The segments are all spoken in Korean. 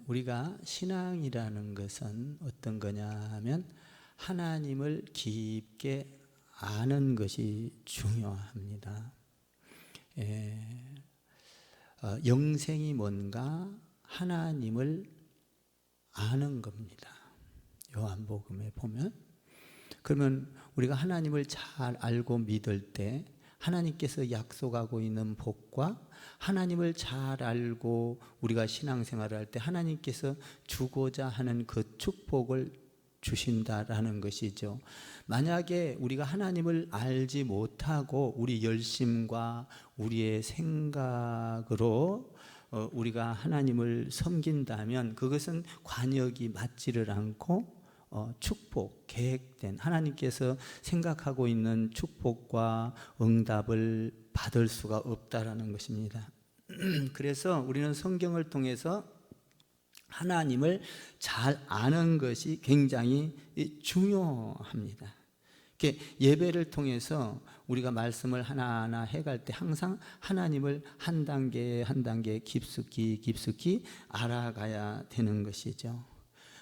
우리가 신앙이라는 것은 어떤 거냐 하면 하나님을 깊게 아는 것이 중요합니다. 영생이 뭔가 하나님을 아는 겁니다. 요한복음에 보면, 그러면 우리가 하나님을 잘 알고 믿을 때 하나님께서 약속하고 있는 복과 하나님을 잘 알고 우리가 신앙생활을 할 때 하나님께서 주고자 하는 그 축복을 주신다라는 것이죠. 만약에 우리가 하나님을 알지 못하고 우리 열심과 우리의 생각으로 우리가 하나님을 섬긴다면 그것은 관역이 맞지를 않고 축복, 계획된 하나님께서 생각하고 있는 축복과 응답을 받을 수가 없다라는 것입니다. 그래서 우리는 성경을 통해서 하나님을 잘 아는 것이 굉장히 중요합니다. 예배를 통해서 우리가 말씀을 하나하나 해갈 때 항상 하나님을 한 단계 한 단계 깊숙이 알아가야 되는 것이죠.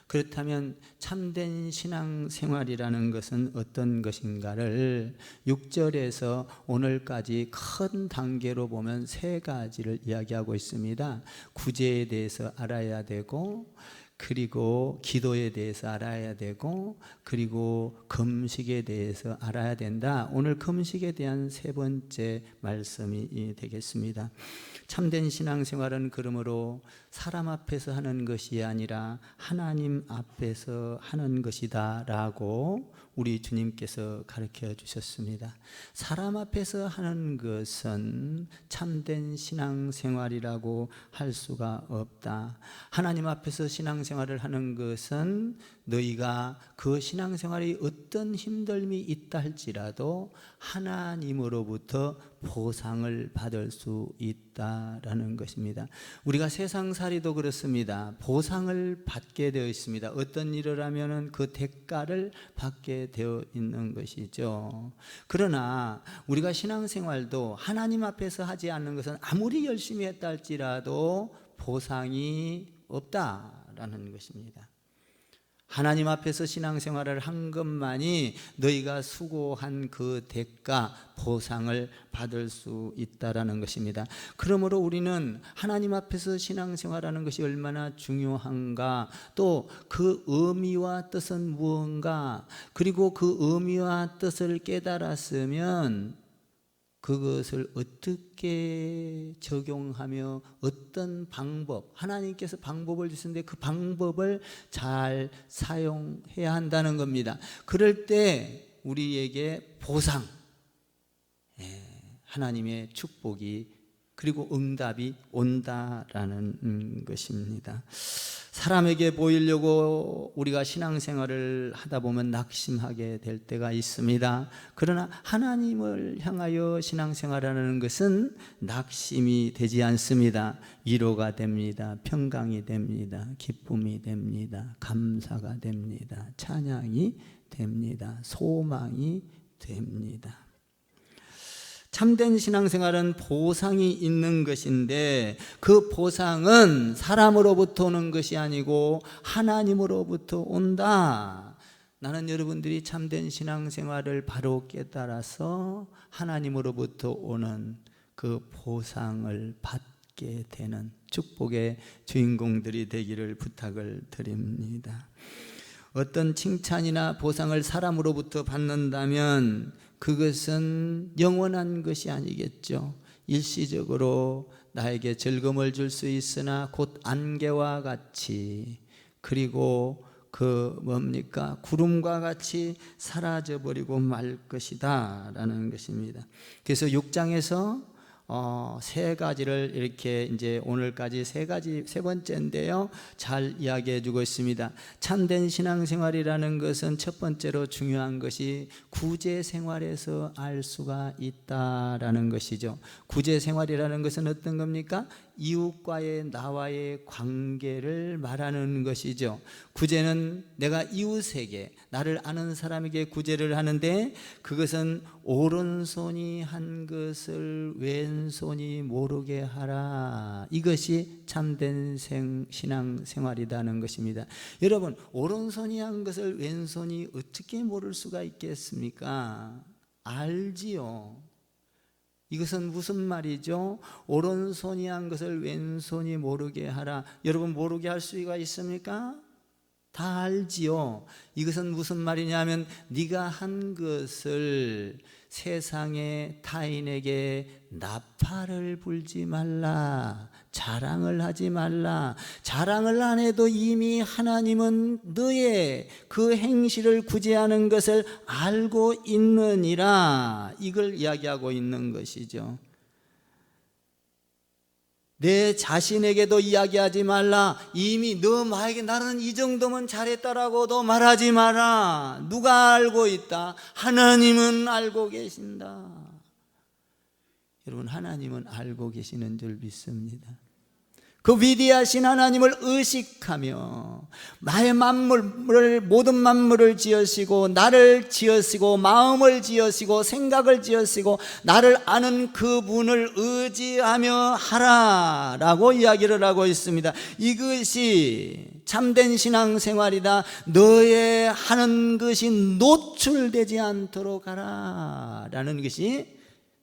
그렇다면 참된 신앙생활이라는 것은 어떤 것인가를 6절에서 오늘까지 큰 단계로 보면 세 가지를 이야기하고 있습니다. 구제에 대해서 알아야 되고, 그리고 기도에 대해서 알아야 되고, 그리고 금식에 대해서 알아야 된다. 오늘 금식에 대한 세 번째 말씀이 되겠습니다. 참된 신앙생활은 그러므로 사람 앞에서 하는 것이 아니라 하나님 앞에서 하는 것이다 라고 우리 주님께서 가르쳐 주셨습니다. 사람 앞에서 하는 것은 참된 신앙생활이라고 할 수가 없다. 하나님 앞에서 신앙생활을 하는 것은 너희가 그 신앙생활이 어떤 힘듦이 있다 할지라도 하나님으로부터 보상을 받을 수 있다라는 것입니다. 우리가 세상살이도 그렇습니다. 보상을 받게 되어 있습니다. 어떤 일을 하면 그 대가를 받게 되어 있는 것이죠. 그러나 우리가 신앙생활도 하나님 앞에서 하지 않는 것은 아무리 열심히 했다 할지라도 보상이 없다라는 것입니다. 하나님 앞에서 신앙생활을 한 것만이 너희가 수고한 그 대가, 보상을 받을 수 있다라는 것입니다. 그러므로 우리는 하나님 앞에서 신앙생활하는 것이 얼마나 중요한가, 또 그 의미와 뜻은 무언가, 그리고 그 의미와 뜻을 깨달았으면 그것을 어떻게 적용하며 어떤 방법, 하나님께서 방법을 주셨는데 그 방법을 잘 사용해야 한다는 겁니다. 그럴 때 우리에게 보상, 하나님의 축복이 그리고 응답이 온다라는 것입니다. 사람에게 보이려고 우리가 신앙생활을 하다 보면 낙심하게 될 때가 있습니다. 그러나 하나님을 향하여 신앙생활하는 것은 낙심이 되지 않습니다. 위로가 됩니다. 평강이 됩니다. 기쁨이 됩니다. 감사가 됩니다. 찬양이 됩니다. 소망이 됩니다. 참된 신앙생활은 보상이 있는 것인데 그 보상은 사람으로부터 오는 것이 아니고 하나님으로부터 온다. 나는 여러분들이 참된 신앙생활을 바로 깨달아서 하나님으로부터 오는 그 보상을 받게 되는 축복의 주인공들이 되기를 부탁을 드립니다. 어떤 칭찬이나 보상을 사람으로부터 받는다면 그것은 영원한 것이 아니겠죠. 일시적으로 나에게 즐거움을 줄 수 있으나 곧 안개와 같이, 그리고 구름과 같이 사라져버리고 말 것이다 라는 것입니다. 그래서 6장에서 세 가지를 이렇게 이제 오늘까지 세 번째인데요, 잘 이야기해 주고 있습니다. 참된 신앙생활이라는 것은 첫 번째로 중요한 것이 구제생활에서 알 수가 있다라는 것이죠. 구제생활이라는 것은 어떤 겁니까? 이웃과의 나와의 관계를 말하는 것이죠. 구제는 내가 이웃에게, 나를 아는 사람에게 구제를 하는데 그것은 오른손이 한 것을 왼손이 모르게 하라. 이것이 참된 신앙생활이라는 것입니다. 여러분, 오른손이 한 것을 왼손이 어떻게 모를 수가 있겠습니까? 알지요. 이것은 무슨 말이죠? 오른손이 한 것을 왼손이 모르게 하라. 여러분, 모르게 할 수가 있습니까? 다 알지요. 이것은 무슨 말이냐면 네가 한 것을 세상의 타인에게 나팔을 불지 말라, 자랑을 하지 말라. 자랑을 안 해도 이미 하나님은 너의 그 행실을 구제하는 것을 알고 있느니라. 이걸 이야기하고 있는 것이죠. 내 자신에게도 이야기하지 말라. 이미 너 마에게 나는 이 정도면 잘했다라고도 말하지 마라. 누가 알고 있다? 하나님은 알고 계신다. 여러분, 하나님은 알고 계시는 줄 믿습니다. 그 위대하신 하나님을 의식하며 나의 만물을, 모든 만물을 지으시고 나를 지으시고 마음을 지으시고 생각을 지으시고 나를 아는 그분을 의지하며 하라라고 이야기를 하고 있습니다. 이것이 참된 신앙생활이다. 너의 하는 것이 노출되지 않도록 하라라는 것이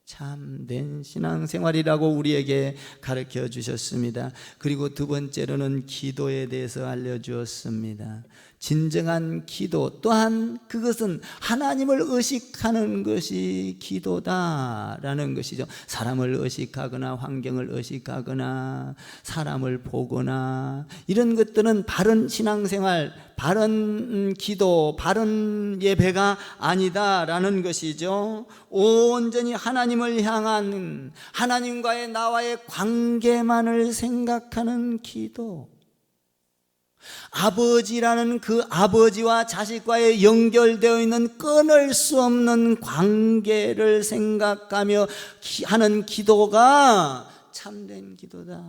참된 신앙생활이라고 우리에게 가르쳐 주셨습니다. 그리고 두 번째로는 기도에 대해서 알려주었습니다. 진정한 기도 또한 그것은 하나님을 의식하는 것이 기도다라는 것이죠. 사람을 의식하거나 환경을 의식하거나 사람을 보거나 이런 것들은 바른 신앙생활, 바른 기도, 바른 예배가 아니다라는 것이죠. 온전히 하나님을 향한, 하나님과의 나와의 관계만을 생각하는 기도, 아버지라는 그 아버지와 자식과의 연결되어 있는 끊을 수 없는 관계를 생각하며 하는 기도가 참된 기도다라는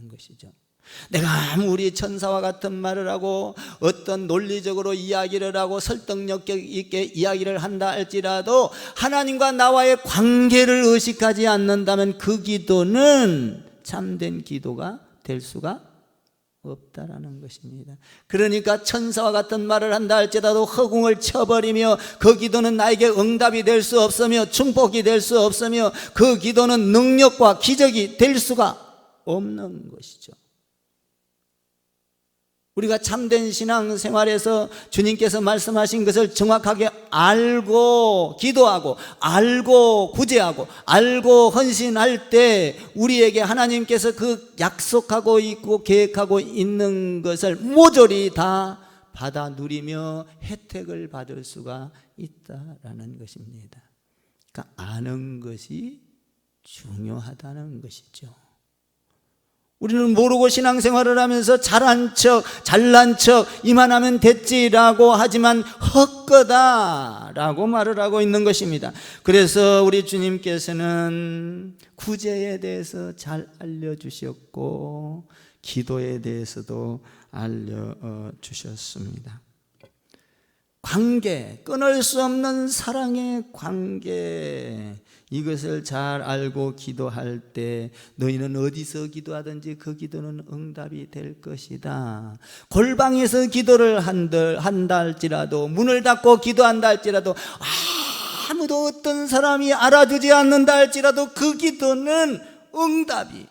것이죠. 내가 아무리 천사와 같은 말을 하고 어떤 논리적으로 이야기를 하고 설득력 있게 이야기를 한다 할지라도 하나님과 나와의 관계를 의식하지 않는다면 그 기도는 참된 기도가 될 수가 없다라는 것입니다. 그러니까 천사와 같은 말을 한다 할지라도 허공을 쳐버리며 그 기도는 나에게 응답이 될 수 없으며 축복이 될 수 없으며 그 기도는 능력과 기적이 될 수가 없는 것이죠. 우리가 참된 신앙생활에서 주님께서 말씀하신 것을 정확하게 알고 기도하고 알고 구제하고 알고 헌신할 때 우리에게 하나님께서 그 약속하고 있고 계획하고 있는 것을 모조리 다 받아 누리며 혜택을 받을 수가 있다라는 것입니다. 그러니까 아는 것이 중요하다는 것이죠. 우리는 모르고 신앙생활을 하면서 잘한 척, 잘난 척, 이만하면 됐지라고 하지만 헛거다라고 말을 하고 있는 것입니다. 그래서 우리 주님께서는 구제에 대해서 잘 알려주셨고 기도에 대해서도 알려주셨습니다. 관계, 끊을 수 없는 사랑의 관계, 이것을 잘 알고 기도할 때 너희는 어디서 기도하든지 그 기도는 응답이 될 것이다. 골방에서 기도를 한다 할지라도, 문을 닫고 기도한다 할지라도, 아무도 어떤 사람이 알아주지 않는다 할지라도 그 기도는 응답이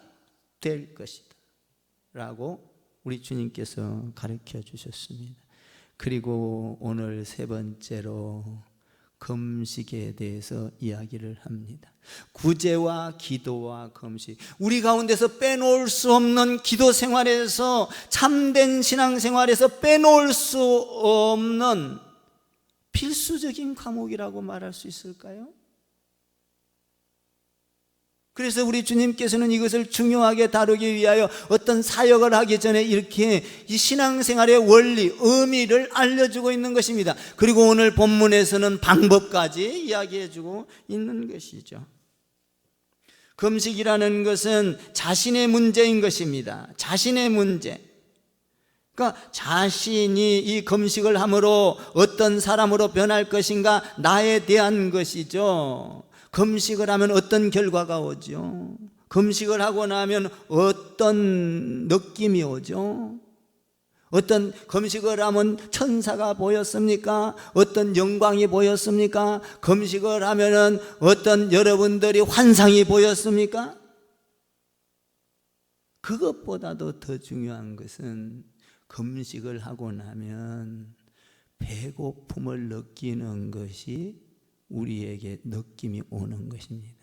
될 것이다 라고 우리 주님께서 가르쳐 주셨습니다. 그리고 오늘 세 번째로 금식에 대해서 이야기를 합니다. 구제와 기도와 금식, 우리 가운데서 빼놓을 수 없는 기도 생활에서, 참된 신앙생활에서 빼놓을 수 없는 필수적인 과목이라고 말할 수 있을까요? 그래서 우리 주님께서는 이것을 중요하게 다루기 위하여 어떤 사역을 하기 전에 이렇게 이 신앙생활의 원리, 의미를 알려주고 있는 것입니다. 그리고 오늘 본문에서는 방법까지 이야기해주고 있는 것이죠. 금식이라는 것은 자신의 문제인 것입니다. 자신의 문제. 그러니까 자신이 이 금식을 함으로 어떤 사람으로 변할 것인가, 나에 대한 것이죠. 금식을 하면 어떤 결과가 오죠? 금식을 하고 나면 어떤 느낌이 오죠? 어떤 금식을 하면 천사가 보였습니까? 어떤 영광이 보였습니까? 금식을 하면은 어떤 여러분들이 환상이 보였습니까? 그것보다도 더 중요한 것은 금식을 하고 나면 배고픔을 느끼는 것이 우리에게 느낌이 오는 것입니다.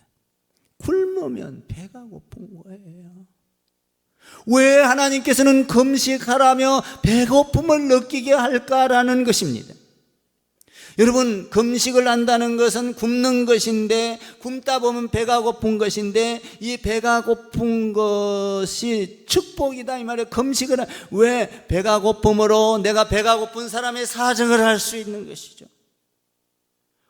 굶으면 배가 고픈 거예요. 왜 하나님께서는 금식하라며 배고픔을 느끼게 할까라는 것입니다. 여러분, 금식을 한다는 것은 굶는 것인데, 굶다 보면 배가 고픈 것인데, 이 배가 고픈 것이 축복이다 이 말이에요. 금식을 왜 배가 고픔으로 내가 배가 고픈 사람의 사정을 할 수 있는 것이죠.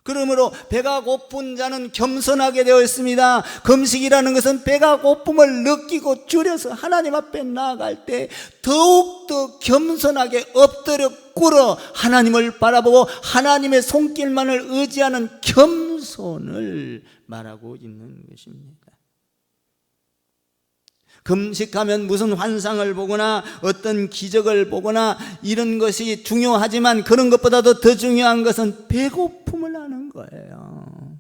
그러므로 배가 고픈 자는 겸손하게 되어 있습니다. 금식이라는 것은 배가 고픔을 느끼고 줄여서 하나님 앞에 나아갈 때 더욱더 겸손하게 엎드려 꿇어 하나님을 바라보고 하나님의 손길만을 의지하는 겸손을 말하고 있는 것입니다. 금식하면 무슨 환상을 보거나 어떤 기적을 보거나 이런 것이 중요하지만, 그런 것보다도 더 중요한 것은 배고픔을 하는 거예요.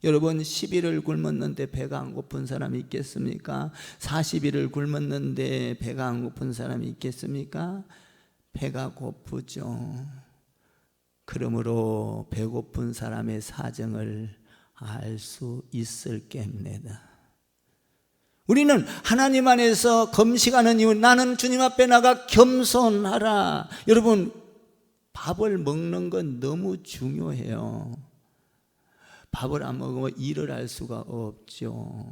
여러분, 10일을 굶었는데 배가 안 고픈 사람이 있겠습니까? 40일을 굶었는데 배가 안 고픈 사람이 있겠습니까? 배가 고프죠. 그러므로 배고픈 사람의 사정을 알 수 있을 겁니다. 우리는 하나님 안에서 금식하는 이유, 나는 주님 앞에 나가 겸손하라. 여러분, 밥을 먹는 건 너무 중요해요. 밥을 안 먹으면 일을 할 수가 없죠.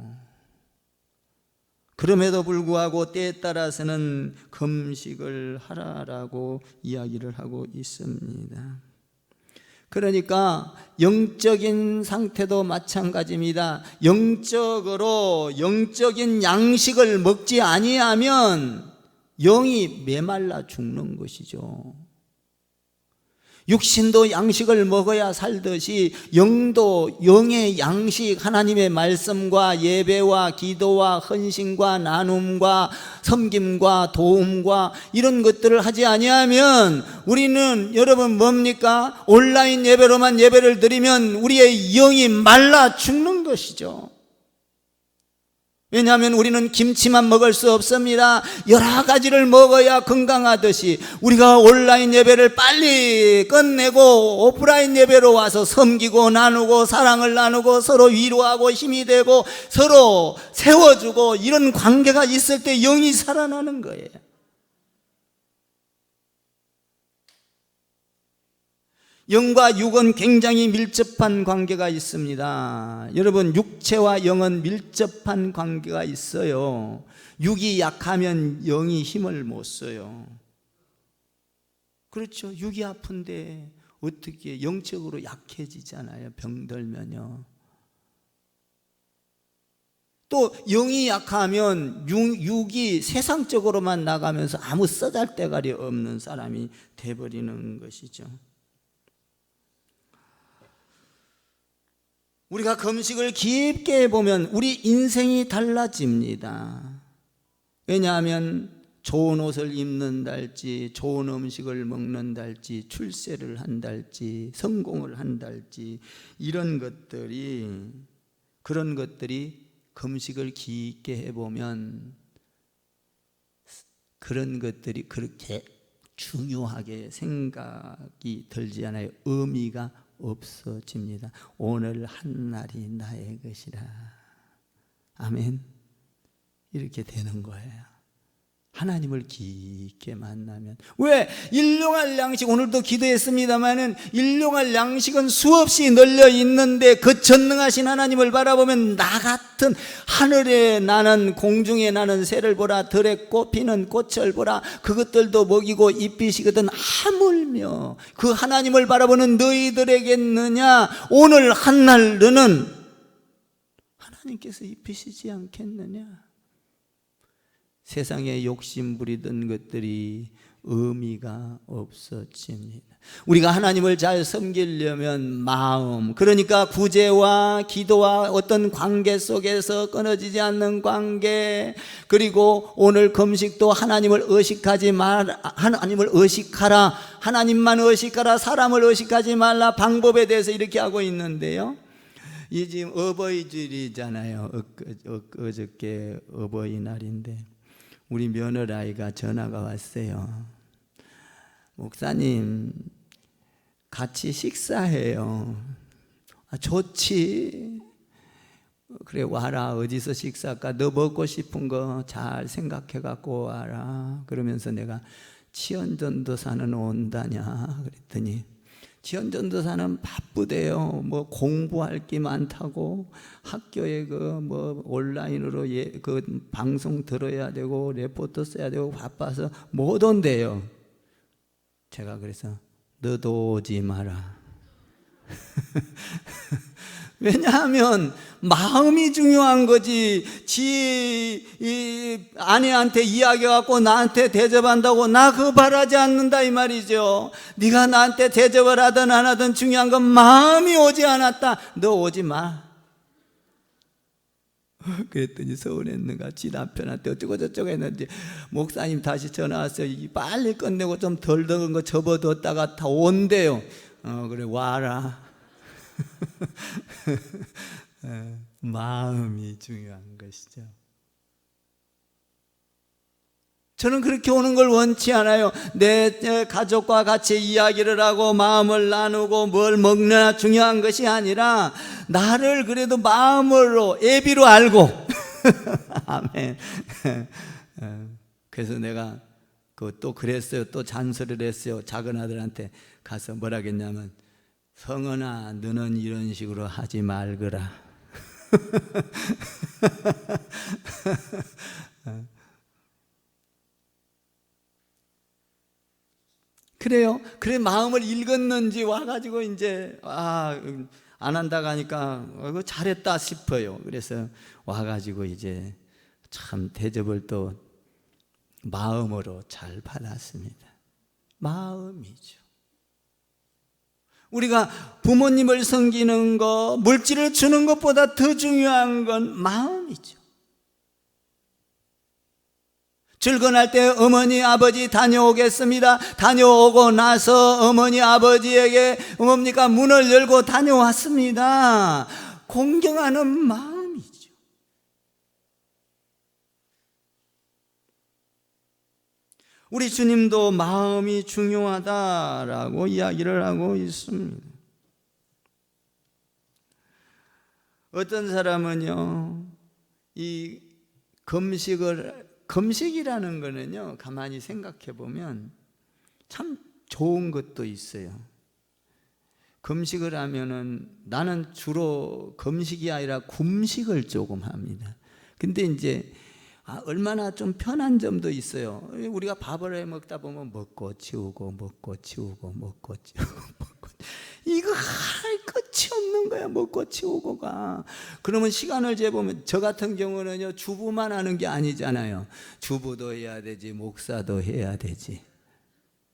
그럼에도 불구하고 때에 따라서는 금식을 하라라고 이야기를 하고 있습니다. 그러니까 영적인 상태도 마찬가지입니다. 영적인 양식을 먹지 아니하면 영이 메말라 죽는 것이죠. 육신도 양식을 먹어야 살듯이 영도 영의 양식, 하나님의 말씀과 예배와 기도와 헌신과 나눔과 섬김과 도움과 이런 것들을 하지 아니하면 우리는, 여러분, 뭡니까? 온라인 예배로만 예배를 드리면 우리의 영이 말라 죽는 것이죠. 왜냐하면 우리는 김치만 먹을 수 없습니다. 여러 가지를 먹어야 건강하듯이 우리가 온라인 예배를 빨리 끝내고 오프라인 예배로 와서 섬기고 나누고 사랑을 나누고 서로 위로하고 힘이 되고 서로 세워주고 이런 관계가 있을 때 영이 살아나는 거예요. 영과 육은 굉장히 밀접한 관계가 있습니다. 여러분, 육체와 영은 밀접한 관계가 있어요. 육이 약하면 영이 힘을 못 써요. 그렇죠. 육이 아픈데 어떻게 영적으로 약해지잖아요. 병들면요. 또 영이 약하면 육이 세상적으로만 나가면서 아무 쓰잘데가리 없는 사람이 돼버리는 것이죠. 우리가 금식을 깊게 해보면 우리 인생이 달라집니다. 왜냐하면 좋은 옷을 입는달지, 좋은 음식을 먹는달지, 출세를 한달지, 성공을 한달지, 그런 것들이 금식을 깊게 해보면 그런 것들이 그렇게 중요하게 생각이 들지 않아요. 의미가 없어집니다. 오늘 한 날이 나의 것이라. 아멘. 이렇게 되는 거예요. 하나님을 깊게 만나면. 왜? 일용할 양식, 오늘도 기도했습니다마는 일용할 양식은 수없이 널려 있는데 그 전능하신 하나님을 바라보면 나 같은 하늘에 나는, 공중에 나는 새를 보라, 들에 꽃피는 꽃을 보라, 그것들도 먹이고 입히시거든 하물며 그 하나님을 바라보는 너희들에겠느냐? 오늘 한 날 너는 하나님께서 입히시지 않겠느냐? 세상에 욕심 부리던 것들이 의미가 없어집니다. 우리가 하나님을 잘 섬기려면 마음, 그러니까 구제와 기도와 어떤 관계 속에서 끊어지지 않는 관계, 그리고 오늘 금식도 하나님을 의식하지 하나님을 의식하라, 하나님만 의식하라, 사람을 의식하지 말라, 방법에 대해서 이렇게 하고 있는데요. 이 지금 어버이주일이잖아요. 어저께 어버이날인데 우리 며느라이가 전화가 왔어요. 목사님, 같이 식사해요. 좋지. 그래, 와라. 어디서 식사할까? 너 먹고 싶은 거 잘 생각해 갖고 와라. 그러면서 내가 치연전도사는 온다냐 그랬더니, 치연전도사는 바쁘대요. 뭐 공부할 게 많다고, 학교에 온라인으로 그 방송 들어야 되고 레포트 써야 되고 바빠서 못 온대요. 제가 그래서 너도 오지 마라. 왜냐하면 마음이 중요한 거지. 이 아내한테 이야기해갖고 나한테 대접한다고 나 그거 바라지 않는다 이 말이죠. 네가 나한테 대접을 하든 안 하든 중요한 건 마음이 오지 않았다. 너 오지 마. 그랬더니 서운했는가 지 남편한테 어쩌고 저쩌고 했는지, 목사님 다시 전화 왔어요. 빨리 끝내고 좀 덜 더운 거 접어뒀다가 다 온대요. 그래, 와라. 마음이 중요한 것이죠. 저는 그렇게 오는 걸 원치 않아요. 내 가족과 같이 이야기를 하고 마음을 나누고 뭘 먹느냐 중요한 것이 아니라 나를 그래도 마음으로 예비로 알고 아멘. 그래서 내가 또 그랬어요. 또 잔소리를 했어요. 작은 아들한테 가서 뭐라 했냐면, 성은아, 너는 이런 식으로 하지 말거라. 그래요. 그래, 마음을 읽었는지 와가지고 이제 안 한다고 하니까 잘했다 싶어요. 그래서 와가지고 이제 참 대접을 또 마음으로 잘 받았습니다. 마음이죠. 우리가 부모님을 섬기는 것, 물질을 주는 것보다 더 중요한 건 마음이죠. 출근할 때 어머니 아버지 다녀오겠습니다. 다녀오고 나서 어머니 아버지에게 뭡니까? 문을 열고 다녀왔습니다. 공경하는 마음이죠. 우리 주님도 마음이 중요하다라고 이야기를 하고 있습니다. 어떤 사람은요, 이 금식이라는 거는요, 가만히 생각해 보면 참 좋은 것도 있어요. 금식을 하면은, 나는 주로 금식이 아니라 굶식을 조금 합니다. 근데 이제 얼마나 좀 편한 점도 있어요. 우리가 밥을 해 먹다 보면 먹고 치우고 먹고 치우고 먹고 치우고 먹고, 이거 할 끝이 없는 거야. 먹고 치우고가. 그러면 시간을 재보면, 저 같은 경우는요, 주부만 하는 게 아니잖아요. 주부도 해야 되지, 목사도 해야 되지,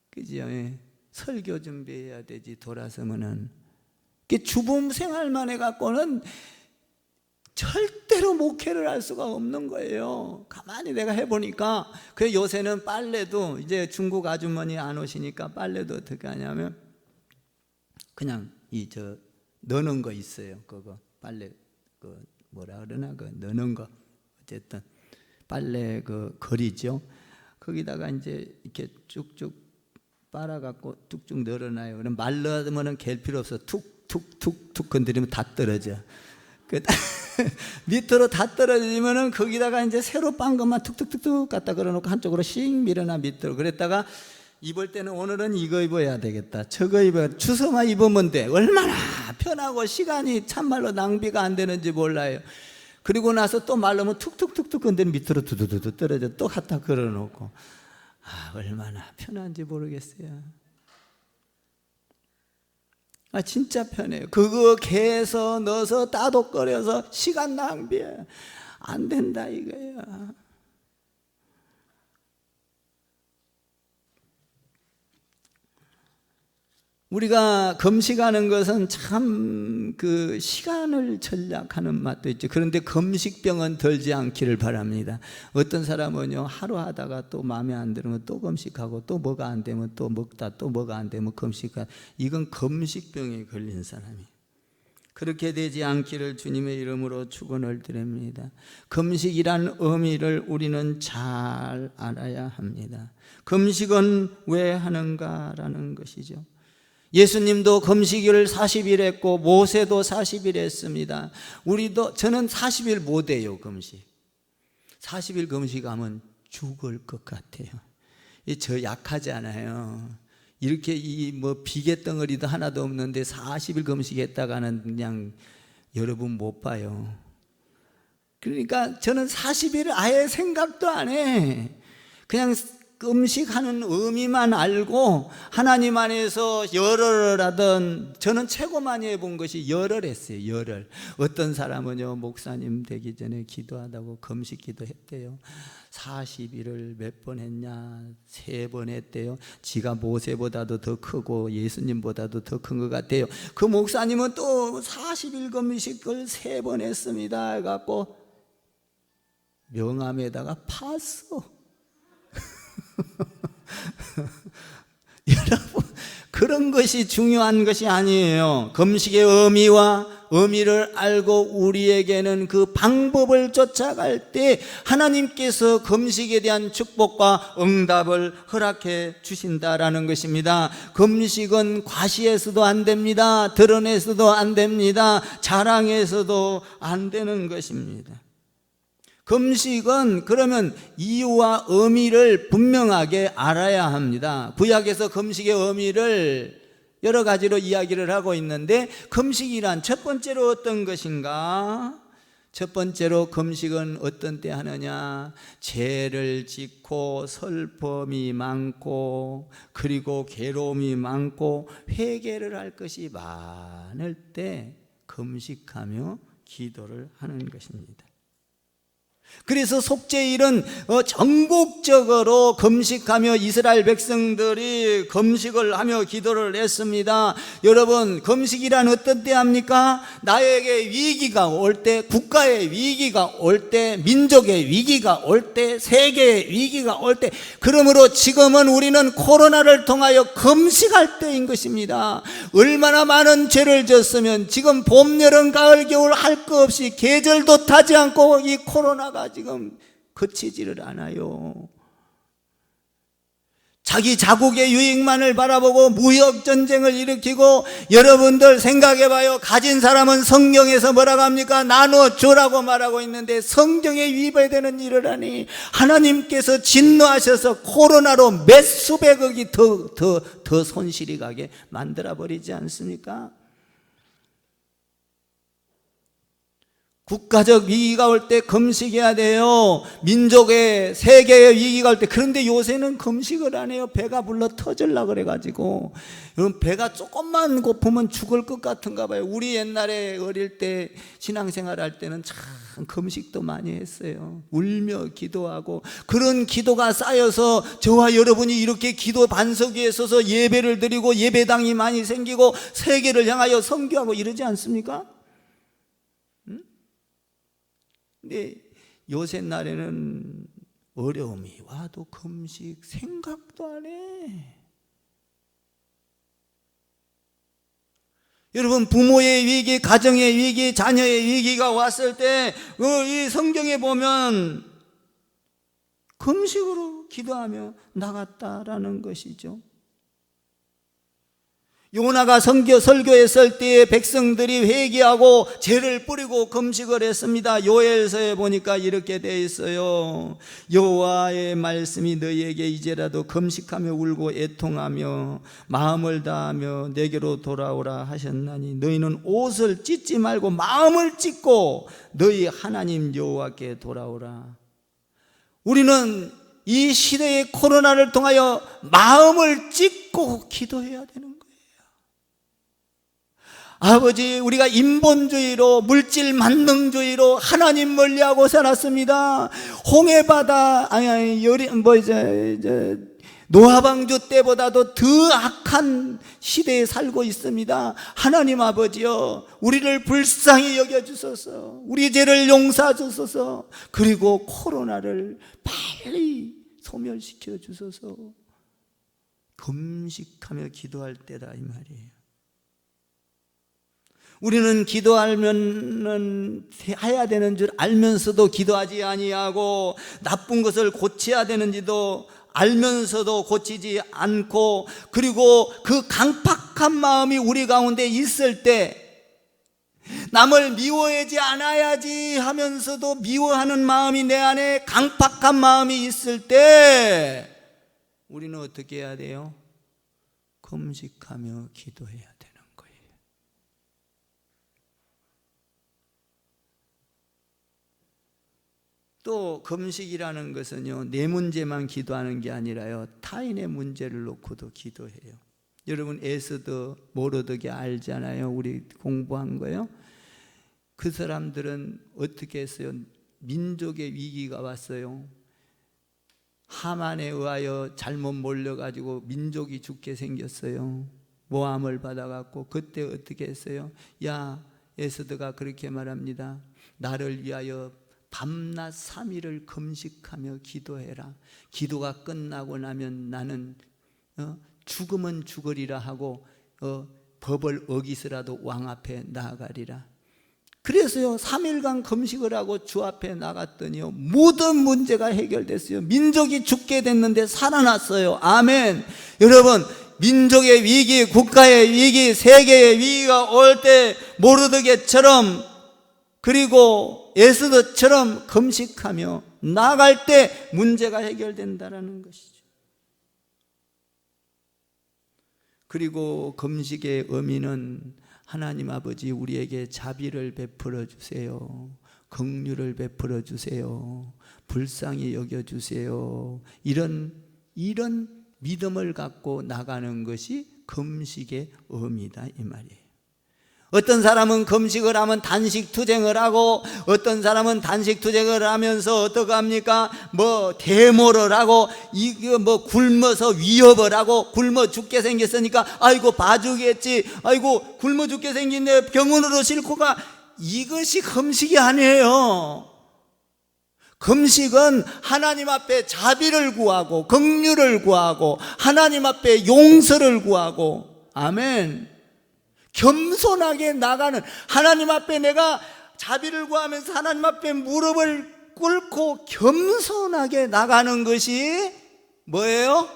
그죠? 설교 준비해야 되지. 돌아서면은 주부 생활만 해갖고는 절대로 목회를 할 수가 없는 거예요. 가만히 내가 해보니까. 그래, 요새는 빨래도 이제 중국 아주머니 안 오시니까 빨래도 어떻게 하냐면 그냥 넣는 거 있어요. 그거 빨래 뭐라 그러나 넣는 거, 어쨌든 빨래 거리죠. 거기다가 이제 이렇게 쭉쭉 빨아갖고 뚝뚝 널어놔요. 그럼 말르면은 갤 필요 없어. 툭툭툭툭 건드리면 다 떨어져. 밑으로 다 떨어지면은 거기다가 이제 새로 빤 것만 툭툭툭툭 갖다 걸어놓고 한쪽으로 씩 밀어놔, 밑으로. 그랬다가 입을 때는 오늘은 이거 입어야 되겠다, 저거 입어야, 주워만 입으면 돼. 얼마나 편하고 시간이 참말로 낭비가 안 되는지 몰라요. 그리고 나서 또 말르면 툭툭툭툭 건드리면 밑으로 두두두두 떨어져. 또 갖다 걸어놓고. 얼마나 편한지 모르겠어요. 진짜 편해요. 그거 개서 넣어서 따독거려서 시간 낭비해. 안 된다 이거야. 우리가 금식하는 것은 참 그 시간을 전략하는 맛도 있죠. 그런데 금식병은 들지 않기를 바랍니다. 어떤 사람은요, 하루 하다가 또 마음에 안 들으면 또 금식하고, 또 뭐가 안 되면 또 먹다, 또 뭐가 안 되면 금식하고, 이건 금식병에 걸린 사람이에요. 그렇게 되지 않기를 주님의 이름으로 축원을 드립니다. 금식이란 의미를 우리는 잘 알아야 합니다. 금식은 왜 하는가라는 것이죠. 예수님도 금식일을 40일 했고 모세도 40일 했습니다. 저는 40일 못 해요. 금식 40일 금식하면 죽을 것 같아요. 저 약하잖아요. 이렇게 비계 덩어리도 하나도 없는데 40일 금식했다가는 그냥 여러분 못 봐요. 그러니까 저는 40일을 아예 생각도 안 해. 그냥 금식하는 의미만 알고 하나님 안에서 열흘을 하던, 저는 최고 많이 해본 것이 열흘 했어요. 열흘. 어떤 사람은요, 목사님 되기 전에 기도하다고 금식 기도했대요. 40일을 몇 번 했냐? 3번 했대요. 지가 모세보다도 더 크고 예수님보다도 더 큰 것 같아요. 그 목사님은 또 40일 금식을 3번 했습니다 해갖고 명함에다가 팠어. 여러분, 그런 것이 중요한 것이 아니에요. 금식의 의미를 알고 우리에게는 그 방법을 쫓아갈 때 하나님께서 금식에 대한 축복과 응답을 허락해 주신다라는 것입니다. 금식은 과시해서도 안 됩니다. 드러내서도 안 됩니다. 자랑해서도 안 되는 것입니다. 금식은 그러면 이유와 의미를 분명하게 알아야 합니다. 구약에서 금식의 의미를 여러 가지로 이야기를 하고 있는데, 금식이란 첫 번째로 어떤 것인가? 첫 번째로 금식은 어떤 때 하느냐? 죄를 짓고 슬픔이 많고 그리고 괴로움이 많고 회개를 할 것이 많을 때 금식하며 기도를 하는 것입니다. 그래서 속죄일은 전국적으로 금식하며 이스라엘 백성들이 금식을 하며 기도를 했습니다. 여러분, 금식이란 어떤 때 합니까? 나에게 위기가 올 때, 국가의 위기가 올 때, 민족의 위기가 올 때, 세계의 위기가 올 때, 그러므로 지금은 우리는 코로나를 통하여 금식할 때인 것입니다. 얼마나 많은 죄를 졌으면 지금 봄, 여름, 가을, 겨울 할 거 없이 계절도 타지 않고 이 코로나가 지금 그치지를 않아요. 자기 자국의 유익만을 바라보고 무역전쟁을 일으키고, 여러분들 생각해봐요. 가진 사람은 성경에서 뭐라고 합니까? 나눠주라고 말하고 있는데 성경에 위배되는 일을 하니 하나님께서 진노하셔서 코로나로 몇 수백억이 더 손실이 가게 만들어버리지 않습니까? 국가적 위기가 올 때 금식해야 돼요. 민족의, 세계의 위기가 올 때. 그런데 요새는 금식을 안 해요. 배가 불러 터질라 그래가지고. 여러분, 배가 조금만 고프면 죽을 것 같은가 봐요. 우리 옛날에 어릴 때 신앙생활 할 때는 참 금식도 많이 했어요. 울며 기도하고, 그런 기도가 쌓여서 저와 여러분이 이렇게 기도 반석 위에 서서 예배를 드리고 예배당이 많이 생기고 세계를 향하여 선교하고 이러지 않습니까? 근데 요새 날에는 어려움이 와도 금식 생각도 안 해. 여러분, 부모의 위기, 가정의 위기, 자녀의 위기가 왔을 때 이 성경에 보면 금식으로 기도하며 나갔다라는 것이죠. 요나가 설교했을 때에 백성들이 회개하고 죄를 뿌리고 금식을 했습니다. 요엘서에 보니까 이렇게 되어 있어요. 여호와의 말씀이 너희에게 이제라도 금식하며 울고 애통하며 마음을 다하며 내게로 돌아오라 하셨나니 너희는 옷을 찢지 말고 마음을 찢고 너희 하나님 여호와께 돌아오라. 우리는 이 시대의 코로나를 통하여 마음을 찢고 기도해야 되는 거예요. 아버지, 우리가 인본주의로, 물질 만능주의로 하나님 멀리하고 살았습니다. 홍해바다, 노아방주 때보다도 더 악한 시대에 살고 있습니다. 하나님 아버지여, 우리를 불쌍히 여겨주소서. 우리 죄를 용서해 주소서. 그리고 코로나를 빨리 소멸시켜 주소서. 금식하며 기도할 때다 이 말이에요. 우리는 기도하면 해야 되는 줄 알면서도 기도하지 아니하고, 나쁜 것을 고쳐야 되는지도 알면서도 고치지 않고, 그리고 그 강팍한 마음이 우리 가운데 있을 때, 남을 미워하지 않아야지 하면서도 미워하는 마음이 내 안에 강팍한 마음이 있을 때, 우리는 어떻게 해야 돼요? 금식하며 기도해야 돼요. 또 금식이라는 것은요, 내 문제만 기도하는 게 아니라요, 타인의 문제를 놓고도 기도해요. 여러분 에스더 모르드게 알잖아요. 우리 공부한 거요. 그 사람들은 어떻게 했어요? 민족의 위기가 왔어요. 하만에 의하여 잘못 몰려가지고 민족이 죽게 생겼어요. 모함을 받아갖고. 그때 어떻게 했어요? 야, 에스더가 그렇게 말합니다. 나를 위하여 밤낮 3일을 금식하며 기도해라. 기도가 끝나고 나면 나는 죽으면 죽으리라 하고 법을 어기서라도 왕 앞에 나아가리라. 그래서요 3일간 금식을 하고 주 앞에 나갔더니요 모든 문제가 해결됐어요. 민족이 죽게 됐는데 살아났어요. 아멘. 여러분, 민족의 위기, 국가의 위기, 세계의 위기가 올 때 모르드게처럼, 그리고 에스더처럼 금식하며 나아갈 때 문제가 해결된다는 것이죠. 그리고 금식의 의미는 하나님 아버지 우리에게 자비를 베풀어 주세요. 긍휼을 베풀어 주세요. 불쌍히 여겨 주세요. 이런 믿음을 갖고 나가는 것이 금식의 의미다 이 말이에요. 어떤 사람은 금식을 하면 단식투쟁을 하고, 어떤 사람은 단식투쟁을 하면서 어떻게 합니까? 데모를 하고, 굶어서 위협을 하고, 굶어 죽게 생겼으니까 아이고 봐주겠지, 아이고 굶어 죽게 생긴데 병원으로 싣고 가. 이것이 금식이 아니에요. 금식은 하나님 앞에 자비를 구하고, 긍휼을 구하고, 하나님 앞에 용서를 구하고, 아멘. 겸손하게 나가는, 하나님 앞에 내가 자비를 구하면서 하나님 앞에 무릎을 꿇고 겸손하게 나가는 것이 뭐예요?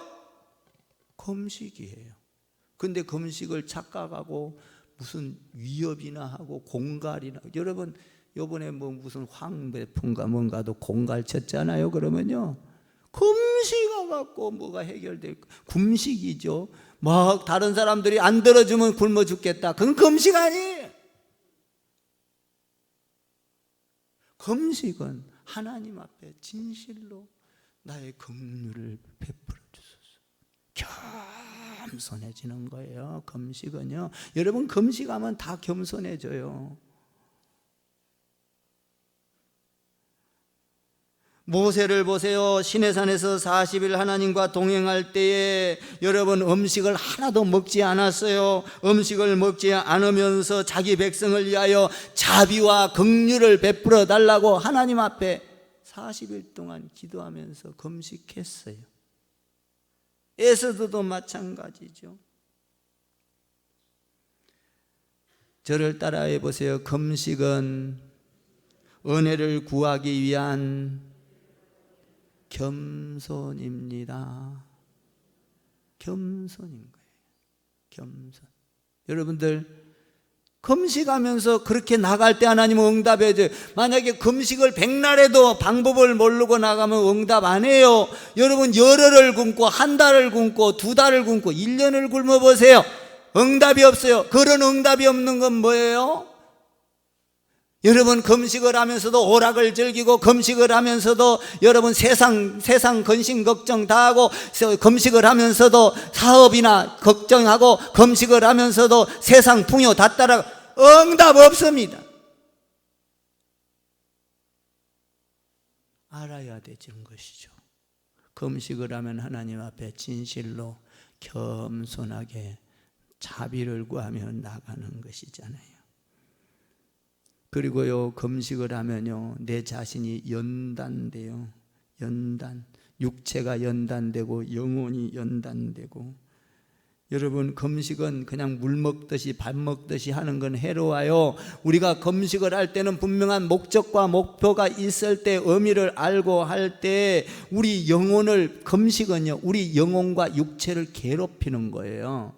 금식이에요. 근데 금식을 착각하고 무슨 위협이나 하고 공갈이나, 여러분 요번에 무슨 황배풍가 뭔가도 공갈 쳤잖아요. 그러면요 금식하 갖고 뭐가 해결될까? 금식이죠. 다른 사람들이 안 들어주면 굶어 죽겠다. 그건 금식 아니에요. 금식은 하나님 앞에 진실로 나의 긍휼을 베풀어 주소서. 겸손해지는 거예요. 금식은요. 여러분 금식하면 다 겸손해져요. 모세를 보세요. 시내산에서 40일 하나님과 동행할 때에 여러분 음식을 하나도 먹지 않았어요. 음식을 먹지 않으면서 자기 백성을 위하여 자비와 긍휼을 베풀어 달라고 하나님 앞에 40일 동안 기도하면서 금식했어요. 에스더도 마찬가지죠. 저를 따라해 보세요. 금식은 은혜를 구하기 위한 겸손입니다. 겸손인 거예요. 겸손. 여러분들 금식하면서 그렇게 나갈 때 하나님은 응답해 줘요. 만약에 금식을 백날해도 방법을 모르고 나가면 응답 안 해요. 여러분 열흘을 굶고 한 달을 굶고 두 달을 굶고 1년을 굶어보세요. 응답이 없어요. 그런 응답이 없는 건 뭐예요? 여러분 금식을 하면서도 오락을 즐기고, 금식을 하면서도 여러분 세상 근심 걱정 다 하고, 금식을 하면서도 사업이나 걱정하고, 금식을 하면서도 세상 풍요 다 따라, 응답 없습니다. 알아야 되는 것이죠. 금식을 하면 하나님 앞에 진실로 겸손하게 자비를 구하며 나가는 것이잖아요. 그리고요, 금식을 하면요, 내 자신이 연단돼요. 육체가 연단되고 영혼이 연단되고. 여러분, 금식은 그냥 물 먹듯이 밥 먹듯이 하는 건 해로워요. 우리가 금식을 할 때는 분명한 목적과 목표가 있을 때, 의미를 알고 할 때, 우리 영혼을, 금식은요, 우리 영혼과 육체를 괴롭히는 거예요.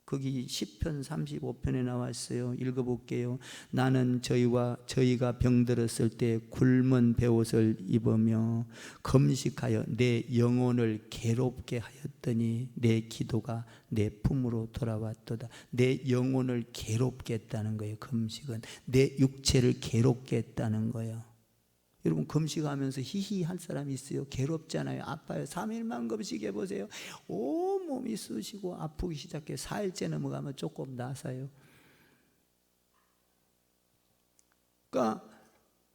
거기 시편 35편에 나와 있어요. 읽어볼게요. 나는 저희가 병들었을 때 굶은 베옷을 입으며 금식하여 내 영혼을 괴롭게 하였더니 내 기도가 내 품으로 돌아왔도다. 내 영혼을 괴롭게 했다는 거예요. 금식은 내 육체를 괴롭게 했다는 거예요. 여러분, 금식하면서 히히할 사람이 있어요. 괴롭잖아요. 아파요. 3일만 금식해 보세요. 온몸이 쑤시고 아프기 시작해. 4일째 넘어가면 조금 나아요. 그러니까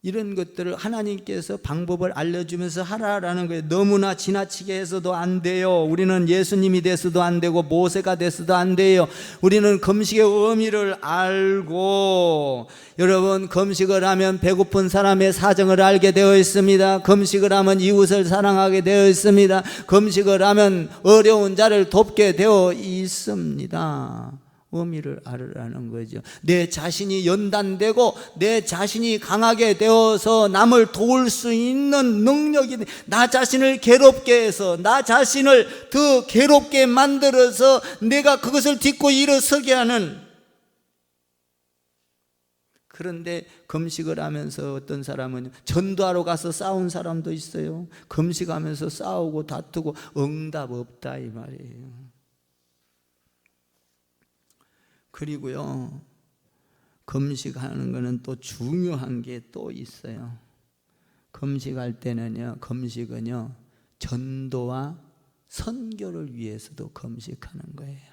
이런 것들을 하나님께서 방법을 알려주면서 하라라는 거예요. 너무나 지나치게 해서도 안 돼요. 우리는 예수님이 돼서도 안 되고 모세가 돼서도 안 돼요. 우리는 금식의 의미를 알고, 여러분, 금식을 하면 배고픈 사람의 사정을 알게 되어 있습니다. 금식을 하면 이웃을 사랑하게 되어 있습니다. 금식을 하면 어려운 자를 돕게 되어 있습니다. 의미를 알으라는 거죠. 내 자신이 연단되고 내 자신이 강하게 되어서 남을 도울 수 있는 능력이, 나 자신을 괴롭게 해서 나 자신을 더 괴롭게 만들어서 내가 그것을 딛고 일어서게 하는. 그런데 금식을 하면서 어떤 사람은 전도하러 가서 싸운 사람도 있어요. 금식하면서 싸우고 다투고 응답 없다 이 말이에요. 그리고요, 금식하는 거는 또 중요한 게 또 있어요. 금식할 때는요, 금식은요, 전도와 선교를 위해서도 금식하는 거예요.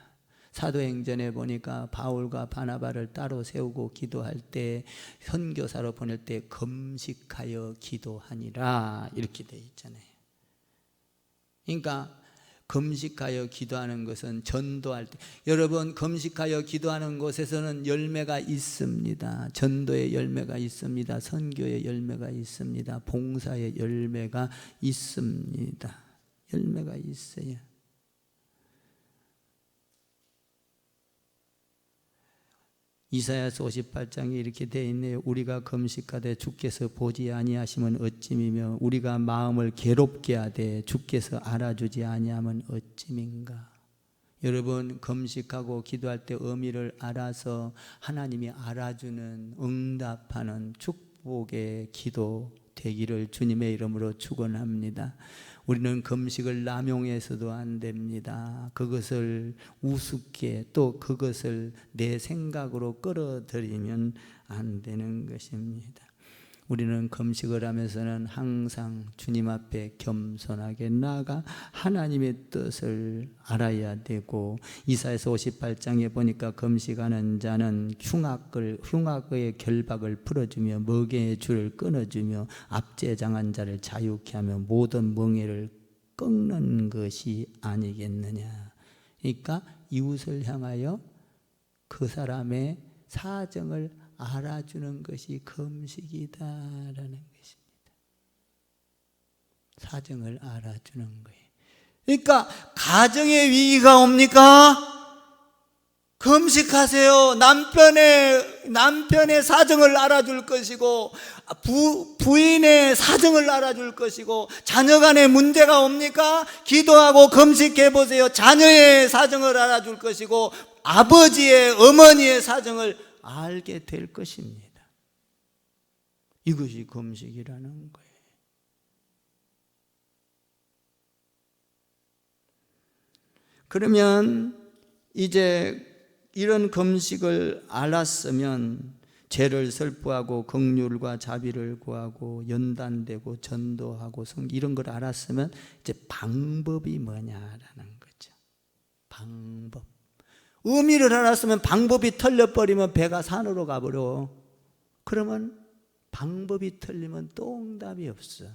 사도행전에 보니까 바울과 바나바를 따로 세우고 기도할 때, 선교사로 보낼 때 금식하여 기도하니라 이렇게 돼 있잖아요. 그러니까 금식하여 기도하는 것은 전도할 때, 여러분, 금식하여 기도하는 곳에서는 열매가 있습니다. 전도의 열매가 있습니다. 선교의 열매가 있습니다. 봉사의 열매가 있습니다. 열매가 있어요. 이사야서 58장에 이렇게 되어 있네요. 우리가 금식하되 주께서 보지 아니하시면 어찌미며 우리가 마음을 괴롭게 하되 주께서 알아주지 아니하면 어찌민가. 여러분, 금식하고 기도할 때 의미를 알아서 하나님이 알아주는, 응답하는 축복의 기도 되기를 주님의 이름으로 축원합니다. 우리는 금식을 남용해서도 안 됩니다. 그것을 우습게, 또 그것을 내 생각으로 끌어들이면 안 되는 것입니다. 우리는 금식을 하면서는 항상 주님 앞에 겸손하게 나아가 하나님의 뜻을 알아야 되고, 이사야서 58장에 보니까 금식하는 자는 흉악의 결박을 풀어주며 먹이의 줄을 끊어주며 압제당한 자를 자유케 하며 모든 멍에를 꺾는 것이 아니겠느냐. 그러니까 이웃을 향하여 그 사람의 사정을 알아주는 것이 금식이다라는 것입니다. 사정을 알아주는 거예요. 그러니까 가정에 위기가 옵니까? 금식하세요. 남편의 사정을 알아줄 것이고, 부인의 사정을 알아줄 것이고, 자녀 간에 문제가 옵니까? 기도하고 금식해 보세요. 자녀의 사정을 알아줄 것이고, 아버지의, 어머니의 사정을 알게 될 것입니다. 이것이 금식이라는 거예요. 그러면 이제 이런 금식을 알았으면 죄를 설부하고 긍휼과 자비를 구하고 연단되고 전도하고 이런 걸 알았으면 이제 방법이 뭐냐라는 거죠. 방법. 의미를 알았으면 방법이 틀려버리면 배가 산으로 가버려. 그러면 방법이 틀리면 똥답이 없어.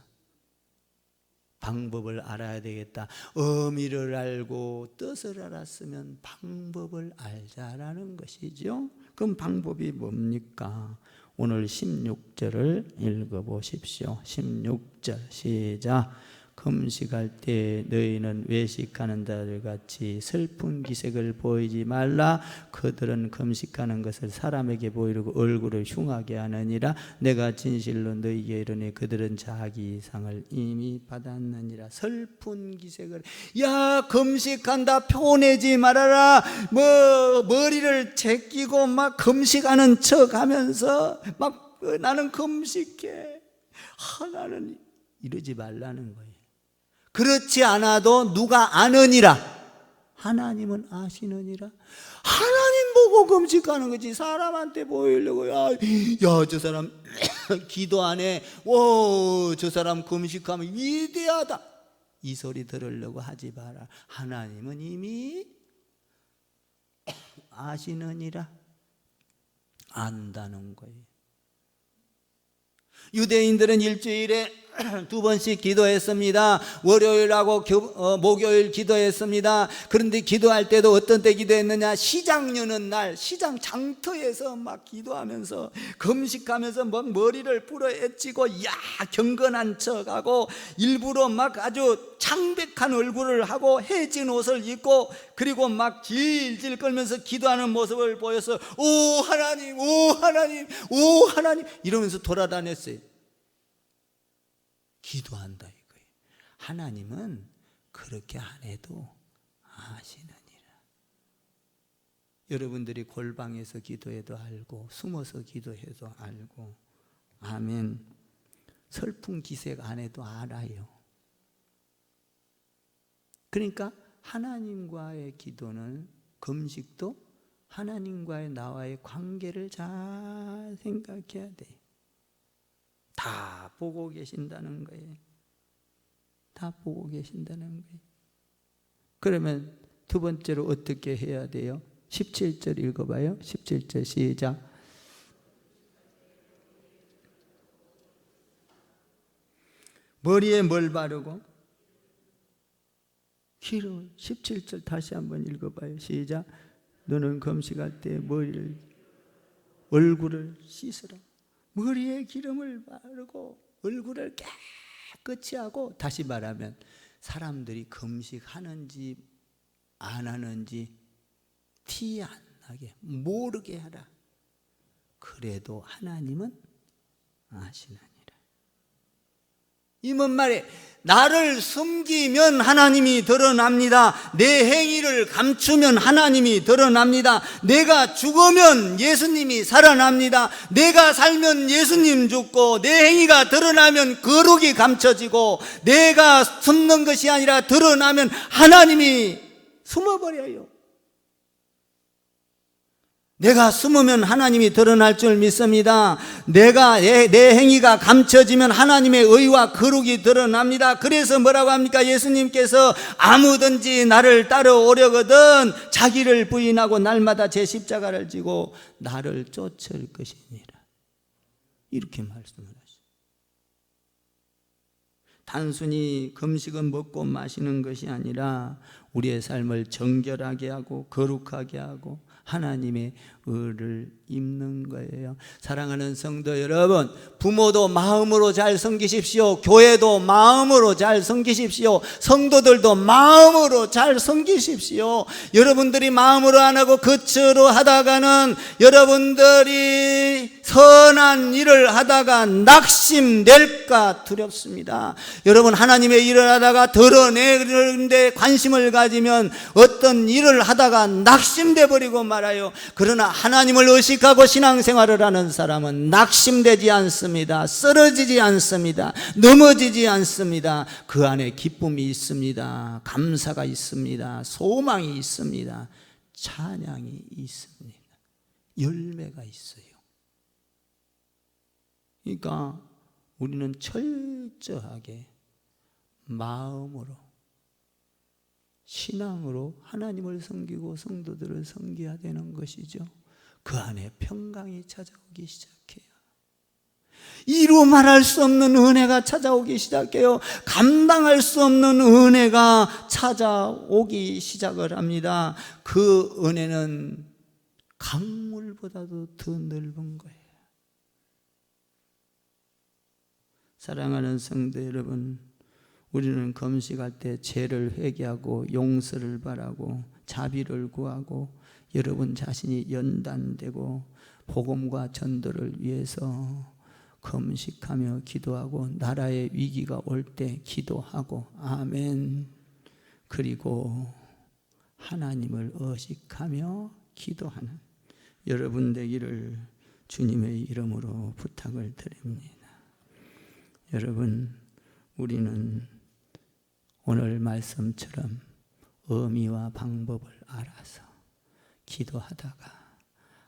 방법을 알아야 되겠다. 의미를 알고 뜻을 알았으면 방법을 알자라는 것이죠. 그럼 방법이 뭡니까? 오늘 16절을 읽어보십시오. 16절 시작. 금식할 때 너희는 외식하는 자들 같이 슬픈 기색을 보이지 말라. 그들은 금식하는 것을 사람에게 보이려고 얼굴을 흉하게 하느니라. 내가 진실로 너희에게 이르니 그들은 자기 상을 이미 받았느니라. 슬픈 기색을, 야 금식한다 표내지 말아라. 머리를 제끼고 막 금식하는 척하면서 막 나는 금식해, 나는 이러지 말라는 거예요. 그렇지 않아도 누가 아느니라. 하나님은 아시느니라. 하나님 보고 금식하는 거지. 사람한테 보이려고 야 저 사람 기도 안 해, 저 사람 금식하면 위대하다, 이 소리 들으려고 하지 마라. 하나님은 이미 아시느니라. 안다는 거예요. 유대인들은 일주일에 2번씩 기도했습니다. 월요일하고 목요일 기도했습니다. 그런데 기도할 때도 어떤 때 기도했느냐? 시장 여는 날, 시장 장터에서 막 기도하면서 금식하면서 막 머리를 풀어 애치고 경건한 척하고 일부러 막 아주 창백한 얼굴을 하고 해진 옷을 입고 그리고 막 질질 끌면서 기도하는 모습을 보여서 오 하나님, 오 하나님, 오 하나님 이러면서 돌아다녔어요. 기도한다 이거예요. 하나님은 그렇게 안 해도 아시느니라. 여러분들이 골방에서 기도해도 알고 숨어서 기도해도 알고, 아멘. 슬픈 기색 안 해도 알아요. 그러니까 하나님과의 기도는, 금식도 하나님과의 나와의 관계를 잘 생각해야 돼요. 다 보고 계신다는 거예요. 다 보고 계신다는 거예요. 그러면 두 번째로 어떻게 해야 돼요? 17절 읽어봐요. 17절 시작. 머리에 뭘 바르고 기름을, 17절 다시 한번 읽어봐요. 시작. 너는 금식할 때 머리를, 얼굴을 씻으라. 머리에 기름을 바르고 얼굴을 깨끗이 하고, 다시 말하면 사람들이 금식하는지 안 하는지 티 안 나게 모르게 하라. 그래도 하나님은 아시느니라. 이 뭔 말이에요? 나를 숨기면 하나님이 드러납니다. 내 행위를 감추면 하나님이 드러납니다. 내가 죽으면 예수님이 살아납니다. 내가 살면 예수님 죽고, 내 행위가 드러나면 거룩이 감춰지고, 내가 숨는 것이 아니라 드러나면 하나님이 숨어버려요. 내가 숨으면 하나님이 드러날 줄 믿습니다. 내 행위가 감춰지면 하나님의 의와 거룩이 드러납니다. 그래서 뭐라고 합니까? 예수님께서 아무든지 나를 따라오려거든 자기를 부인하고 날마다 제 십자가를 지고 나를 쫓을 것이니라. 이렇게 말씀을 하시죠. 단순히 금식은 먹고 마시는 것이 아니라 우리의 삶을 정결하게 하고 거룩하게 하고 하나님의 의를 입는 거예요. 사랑하는 성도 여러분, 부모도 마음으로 잘 섬기십시오. 교회도 마음으로 잘 섬기십시오. 성도들도 마음으로 잘 섬기십시오. 여러분들이 마음으로 안 하고 겉으로 하다가는 여러분들이 선한 일을 하다가 낙심될까 두렵습니다. 여러분, 하나님의 일을 하다가 드러내는데 관심을 가지면 어떤 일을 하다가 낙심돼 버리고 말아요. 그러나 하나님을 의식하고 신앙생활을 하는 사람은 낙심되지 않습니다. 쓰러지지 않습니다. 넘어지지 않습니다. 그 안에 기쁨이 있습니다. 감사가 있습니다. 소망이 있습니다. 찬양이 있습니다. 열매가 있어요. 그러니까 우리는 철저하게 마음으로, 신앙으로 하나님을 섬기고 성도들을 섬겨야 되는 것이죠. 그 안에 평강이 찾아오기 시작해요. 이루 말할 수 없는 은혜가 찾아오기 시작해요. 감당할 수 없는 은혜가 찾아오기 시작을 합니다. 그 은혜는 강물보다도 더 넓은 거예요. 사랑하는 성도 여러분, 우리는 금식할 때 죄를 회개하고 용서를 바라고 자비를 구하고 여러분 자신이 연단되고 복음과 전도를 위해서 금식하며 기도하고 나라의 위기가 올 때 기도하고, 아멘. 그리고 하나님을 의식하며 기도하는 여러분 되기를 주님의 이름으로 부탁을 드립니다. 여러분, 우리는 오늘 말씀처럼 의미와 방법을 알아서 기도하다가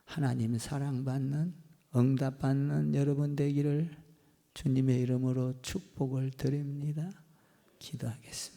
하나님 사랑받는, 응답받는 여러분 되기를 주님의 이름으로 축복을 드립니다. 기도하겠습니다.